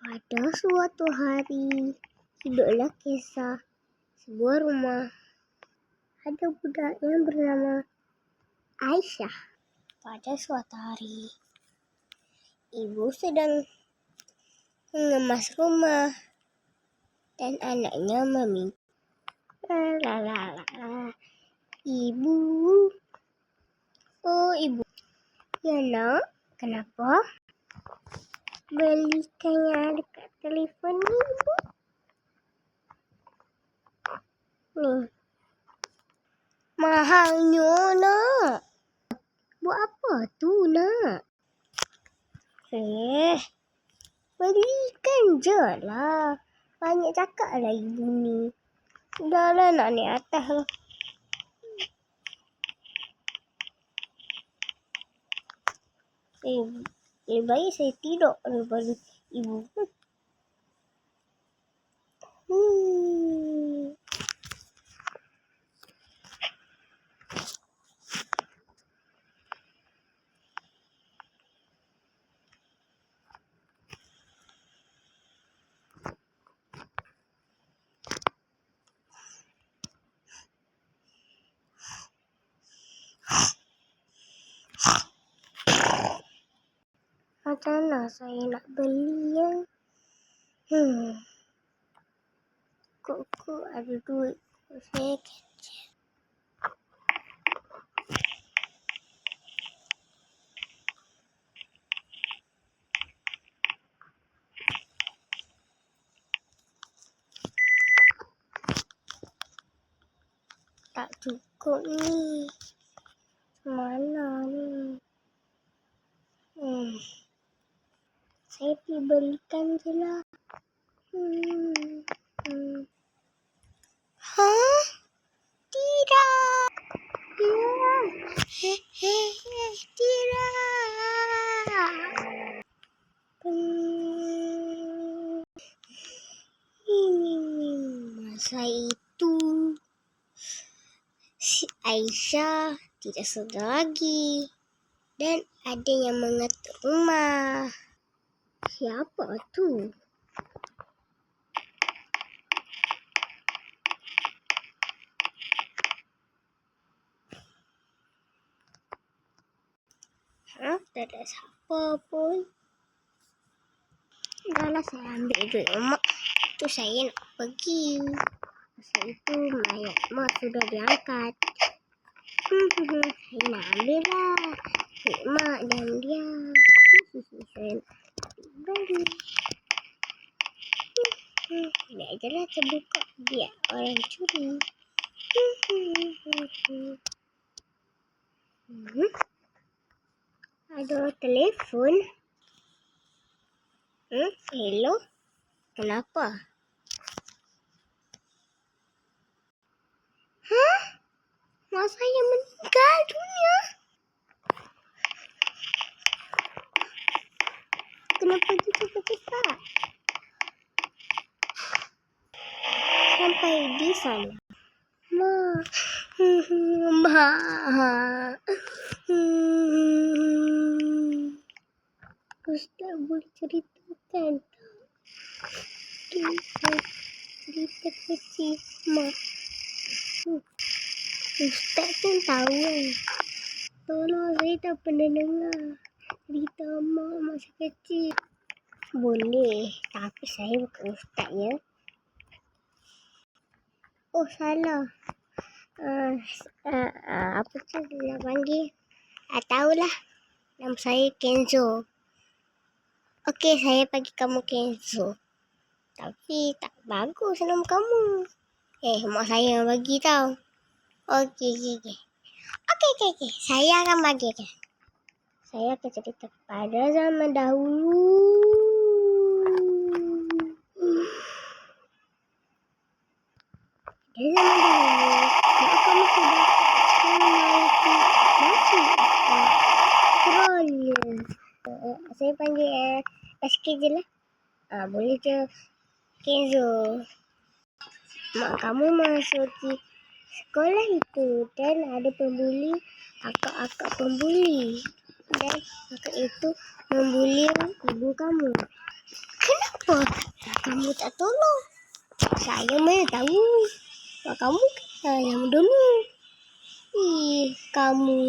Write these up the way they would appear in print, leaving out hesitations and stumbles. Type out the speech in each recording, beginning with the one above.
Pada suatu hari, hiduplah kisah sebuah rumah. Ada budak yang bernama Aisyah. Pada suatu hari, ibu sedang mengemas rumah dan anaknya meminta. Ibu, oh ibu, ya nak, kenapa? Belikannya dekat telefon ni, ibu. Nih, mahalnya nak. Buat apa tu nak? Belikan je lah. Banyak cakap lah ibu ni. Dah lah nak naik atas lah. Lebih baik saya tidur daripada ibu. Macam mana saya nak beli ya? Kok ada duit. Saya kecil. Tak cukup ni. Mana ni? Saya pergi belikan je lah. Hah? Tidak. Tidak. Masa itu si Aisyah tidak sedar lagi dan ada yang mengetuk rumah. Siapa tu? Tak ada siapa pun. Dahlah saya ambil duit mak. Tu saya nak pergi. Masa itu mayat mak sudah diangkat. Saya nak ambil lah duit mak dan dia. Saya nak balik. Biar je lah terbuka. Biar orang curi. Ada telefon. Hello? Kenapa? Hah? Mak saya meninggal dunia? Kenapa gitu cepat-cepat? Sampai di sana. Ustaz boleh ceritakan cerita kecil mak. Ustaz pun tahu kan. Tolong, saya tak pernah dengar cerita mak masa kecil. Boleh, tapi saya bukan ustaz ya. Oh salah. Apa tu dia panggil? Tahulah. Nama saya Kenzo. Okey, saya bagi kamu Kenzo. Tapi tak bagus nama kamu. Mak saya yang bagi tau. Okey. Saya akan bagikan. Saya akan cerita pada zaman dahulu. Mak kamu sudah menaiki basi. Stroller. Saya panggil basket je lah. Boleh je Kenzo. Mak kamu masuki sekolah itu dan ada pembuli, akak-akak pembuli. Dan akak itu membuli ibu kamu. Kenapa kamu tak tolong? Saya mana tahu. Kamu yang dulu. Kamu.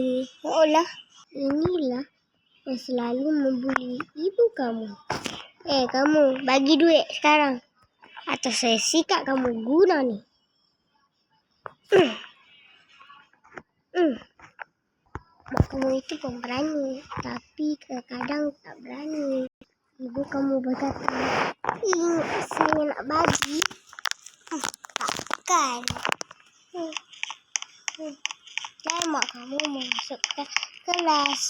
Oh lah. Inilah yang selalu membuli ibu kamu. Kamu bagi duit sekarang. Atau saya sikat kamu guna ni. Mak kamu itu pemberani. Tapi kadang-kadang tak berani. Ibu kamu berkata, saya nak bagi. Takkan. Dan mak kamu masuk ke kelas.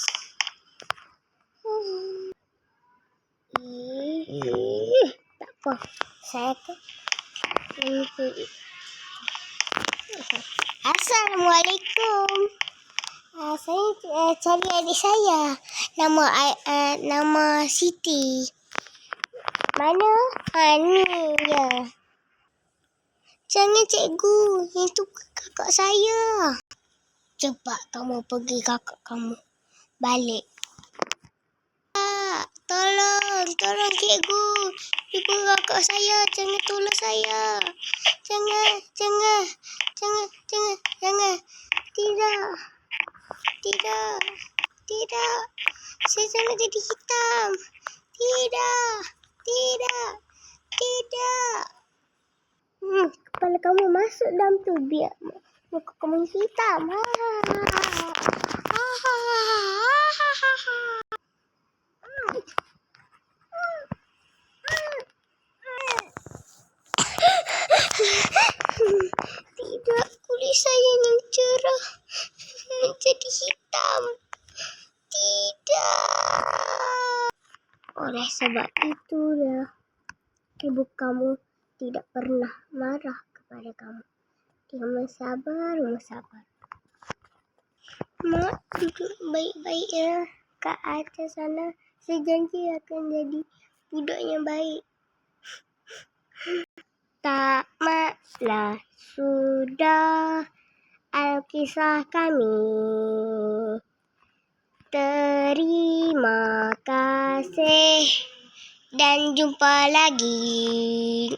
Tak apa. Saya ke Assalamualaikum. Saya cari adik saya. Nama Siti. Mana? Ni ya. Jangan cikgu. Itu kakak saya. Cepat kamu pergi kakak kamu. Balik. Tolong cikgu. Ibu kakak saya. Jangan tolong saya. Jangan. Tidak. Saya jangan jadi hitam. Tidak. Kepala kamu masuk dalam tu biar muka kamu hitam. Tidak, kulit saya yang cerah menjadi hitam. Tidak. Oleh sebab itulah ibu kamu tidak pernah marah kepada kamu. Dia mensabar. Mak duduk baik-baik ya kat atas sana. Saya janji akan jadi budak yang baik. Tamatlah sudah Alkisah kami. Terima kasih dan jumpa lagi.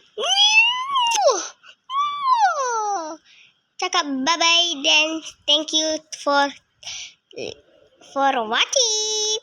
Cakap bye-bye dan thank you for watching.